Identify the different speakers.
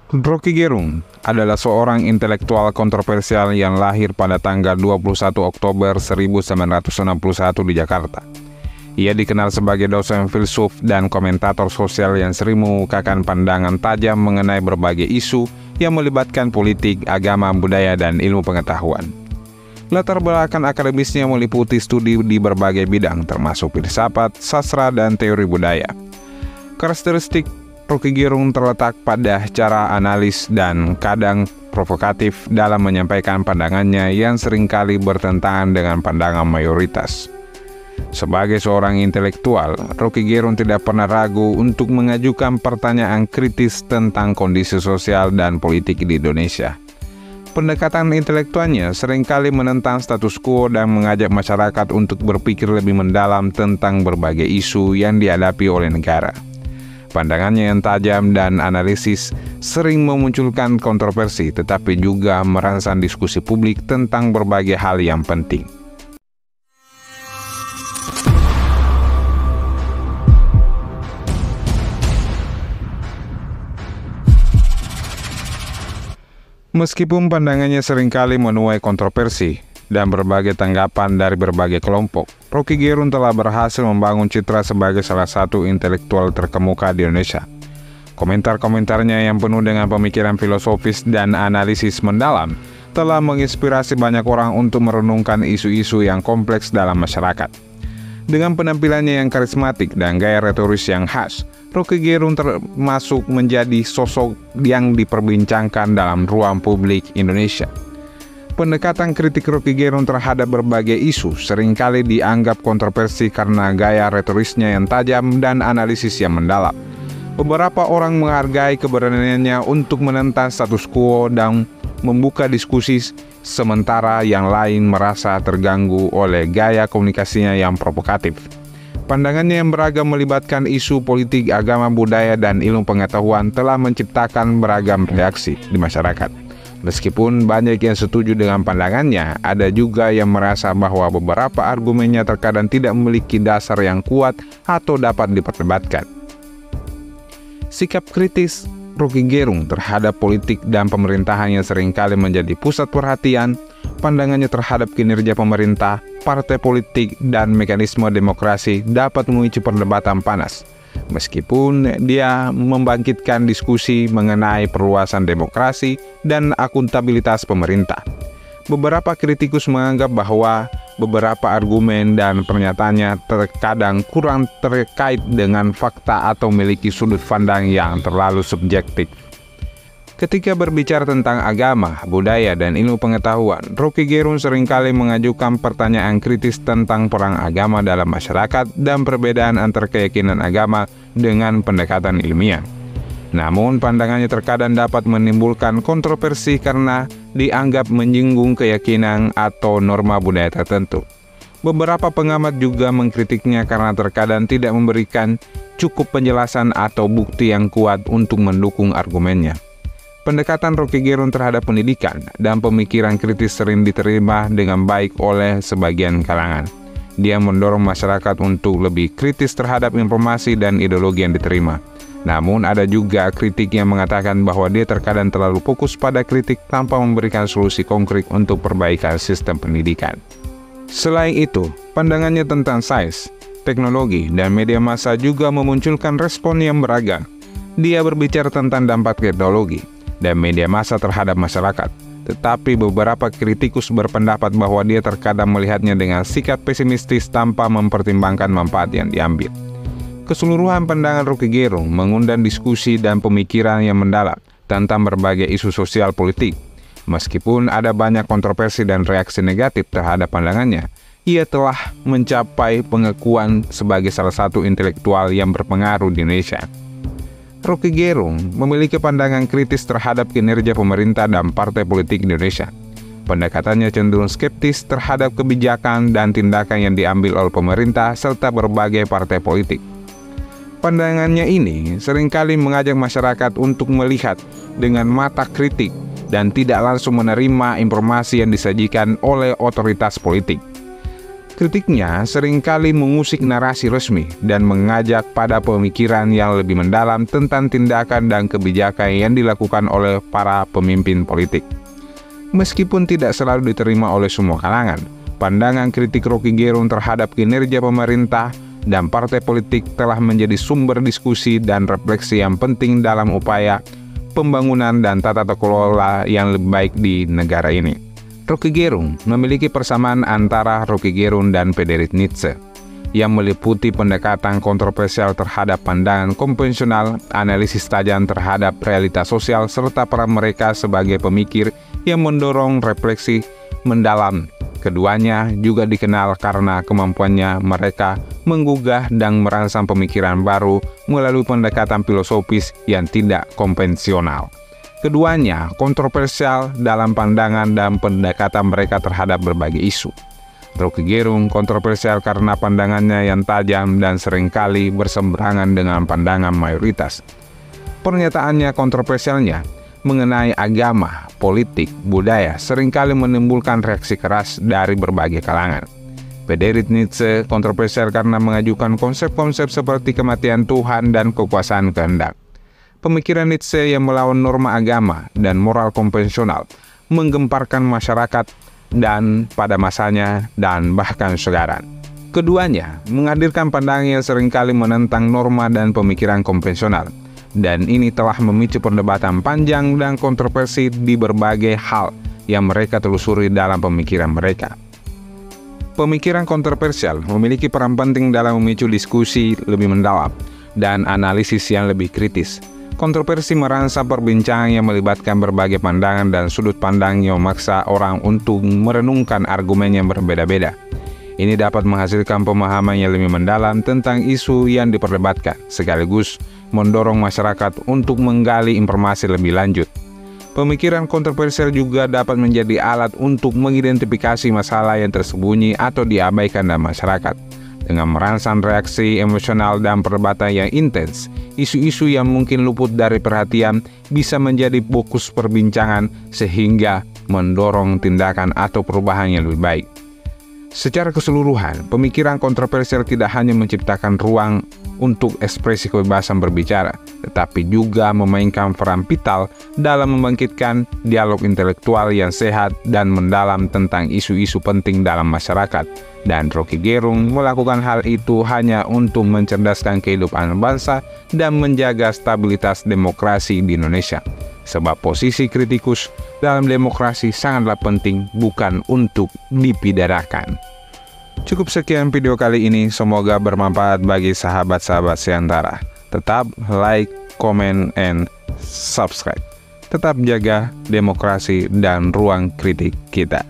Speaker 1: Roky Gerung adalah seorang intelektual kontroversial yang lahir pada tanggal 21 Oktober 1961 di Jakarta. Ia dikenal sebagai dosen filsuf dan komentator sosial yang sering mengemukakan pandangan tajam mengenai berbagai isu yang melibatkan politik, agama, budaya, dan ilmu pengetahuan. Latar belakang akademisnya meliputi studi di berbagai bidang termasuk filsafat, sastra, dan teori budaya. Karakteristik Roky Gerung terletak pada cara analis dan kadang provokatif dalam menyampaikan pandangannya yang seringkali bertentangan dengan pandangan mayoritas. Sebagai seorang intelektual, Roky Gerung tidak pernah ragu untuk mengajukan pertanyaan kritis tentang kondisi sosial dan politik di Indonesia. Pendekatan intelektualnya seringkali menentang status quo dan mengajak masyarakat untuk berpikir lebih mendalam tentang berbagai isu yang dihadapi oleh negara. Pandangannya yang tajam dan analisis sering memunculkan kontroversi, tetapi juga merangsang diskusi publik tentang berbagai hal yang penting. Meskipun pandangannya seringkali menuai kontroversi dan berbagai tanggapan dari berbagai kelompok, Roky Gerung telah berhasil membangun citra sebagai salah satu intelektual terkemuka di Indonesia. Komentar-komentarnya yang penuh dengan pemikiran filosofis dan analisis mendalam telah menginspirasi banyak orang untuk merenungkan isu-isu yang kompleks dalam masyarakat. Dengan penampilannya yang karismatik dan gaya retoris yang khas, Roky Gerung termasuk menjadi sosok yang diperbincangkan dalam ruang publik Indonesia. Pendekatan kritik Roky Gerung terhadap berbagai isu seringkali dianggap kontroversi karena gaya retorisnya yang tajam dan analisis yang mendalam. Beberapa orang menghargai keberaniannya untuk menentang status quo dan membuka diskusi, sementara yang lain merasa terganggu oleh gaya komunikasinya yang provokatif. Pandangannya yang beragam melibatkan isu politik, agama, budaya, dan ilmu pengetahuan telah menciptakan beragam reaksi di masyarakat. Meskipun banyak yang setuju dengan pandangannya, ada juga yang merasa bahwa beberapa argumennya terkadang tidak memiliki dasar yang kuat atau dapat diperdebatkan. Sikap kritis Roky Gerung terhadap politik dan pemerintahannya seringkali menjadi pusat perhatian. Pandangannya terhadap kinerja pemerintah, partai politik, dan mekanisme demokrasi dapat memicu perdebatan panas. Meskipun dia membangkitkan diskusi mengenai perluasan demokrasi dan akuntabilitas pemerintah. Beberapa kritikus menganggap bahwa beberapa argumen dan pernyataannya terkadang kurang terkait dengan fakta atau memiliki sudut pandang yang terlalu subjektif. Ketika berbicara tentang agama, budaya, dan ilmu pengetahuan, Roky Gerung seringkali mengajukan pertanyaan kritis tentang perang agama dalam masyarakat dan perbedaan antar keyakinan agama dengan pendekatan ilmiah. Namun, pandangannya terkadang dapat menimbulkan kontroversi karena dianggap menyinggung keyakinan atau norma budaya tertentu. Beberapa pengamat juga mengkritiknya karena terkadang tidak memberikan cukup penjelasan atau bukti yang kuat untuk mendukung argumennya. Pendekatan Roky Gerung terhadap pendidikan dan pemikiran kritis sering diterima dengan baik oleh sebagian kalangan. Dia mendorong masyarakat untuk lebih kritis terhadap informasi dan ideologi yang diterima. Namun ada juga kritik yang mengatakan bahwa dia terkadang terlalu fokus pada kritik tanpa memberikan solusi konkret untuk perbaikan sistem pendidikan. Selain itu, pandangannya tentang sains, teknologi, dan media massa juga memunculkan respon yang beragam. Dia berbicara tentang dampak teknologi dan media massa terhadap masyarakat. Tetapi beberapa kritikus berpendapat bahwa dia terkadang melihatnya dengan sikap pesimistis tanpa mempertimbangkan manfaat yang diambil. Keseluruhan pandangan Roky Gerung mengundang diskusi dan pemikiran yang mendalam tentang berbagai isu sosial politik. Meskipun ada banyak kontroversi dan reaksi negatif terhadap pandangannya, ia telah mencapai pengakuan sebagai salah satu intelektual yang berpengaruh di Indonesia. Roky Gerung memiliki pandangan kritis terhadap kinerja pemerintah dan partai politik Indonesia. Pendekatannya cenderung skeptis terhadap kebijakan dan tindakan yang diambil oleh pemerintah serta berbagai partai politik. Pandangannya ini seringkali mengajak masyarakat untuk melihat dengan mata kritik dan tidak langsung menerima informasi yang disajikan oleh otoritas politik. Kritiknya seringkali mengusik narasi resmi dan mengajak pada pemikiran yang lebih mendalam tentang tindakan dan kebijakan yang dilakukan oleh para pemimpin politik. Meskipun tidak selalu diterima oleh semua kalangan, pandangan kritik Roky Gerung terhadap kinerja pemerintah dan partai politik telah menjadi sumber diskusi dan refleksi yang penting dalam upaya pembangunan dan tata kelola yang lebih baik di negara ini. Roky Gerung memiliki persamaan antara Roky Gerung dan Friedrich Nietzsche, yang meliputi pendekatan kontroversial terhadap pandangan konvensional, analisis tajam terhadap realitas sosial, serta peran mereka sebagai pemikir yang mendorong refleksi mendalam. Keduanya juga dikenal karena kemampuannya mereka menggugah dan merangsang pemikiran baru melalui pendekatan filosofis yang tidak konvensional. Keduanya kontroversial dalam pandangan dan pendekatan mereka terhadap berbagai isu. Roky Gerung kontroversial karena pandangannya yang tajam dan seringkali berseberangan dengan pandangan mayoritas. Pernyataannya kontroversialnya mengenai agama, politik, budaya seringkali menimbulkan reaksi keras dari berbagai kalangan. Friedrich Nietzsche kontroversial karena mengajukan konsep-konsep seperti kematian Tuhan dan kekuasaan kehendak. Pemikiran Nietzsche yang melawan norma agama dan moral konvensional menggemparkan masyarakat dan pada masanya dan bahkan sekarang. Keduanya menghadirkan pandangan yang seringkali menentang norma dan pemikiran konvensional, dan ini telah memicu perdebatan panjang dan kontroversi di berbagai hal yang mereka telusuri dalam pemikiran mereka. Pemikiran kontroversial memiliki peran penting dalam memicu diskusi lebih mendalam dan analisis yang lebih kritis. Kontroversi merangsang perbincangan yang melibatkan berbagai pandangan dan sudut pandang yang memaksa orang untuk merenungkan argumen yang berbeda-beda. Ini dapat menghasilkan pemahaman yang lebih mendalam tentang isu yang diperdebatkan, sekaligus mendorong masyarakat untuk menggali informasi lebih lanjut. Pemikiran kontroversial juga dapat menjadi alat untuk mengidentifikasi masalah yang tersembunyi atau diabaikan dalam masyarakat. Dengan merangsang reaksi emosional dan perdebatan yang intens, isu-isu yang mungkin luput dari perhatian bisa menjadi fokus perbincangan sehingga mendorong tindakan atau perubahan yang lebih baik. Secara keseluruhan, pemikiran kontroversial tidak hanya menciptakan ruang untuk ekspresi kebebasan berbicara, tetapi juga memainkan peran vital dalam membangkitkan dialog intelektual yang sehat dan mendalam tentang isu-isu penting dalam masyarakat. Dan Roky Gerung melakukan hal itu hanya untuk mencerdaskan kehidupan bangsa dan menjaga stabilitas demokrasi di Indonesia. Sebab posisi kritikus dalam demokrasi sangatlah penting, bukan untuk dipidanakan. Cukup sekian video kali ini, semoga bermanfaat bagi sahabat-sahabat seantara. Tetap like, comment, and subscribe. Tetap jaga demokrasi dan ruang kritik kita.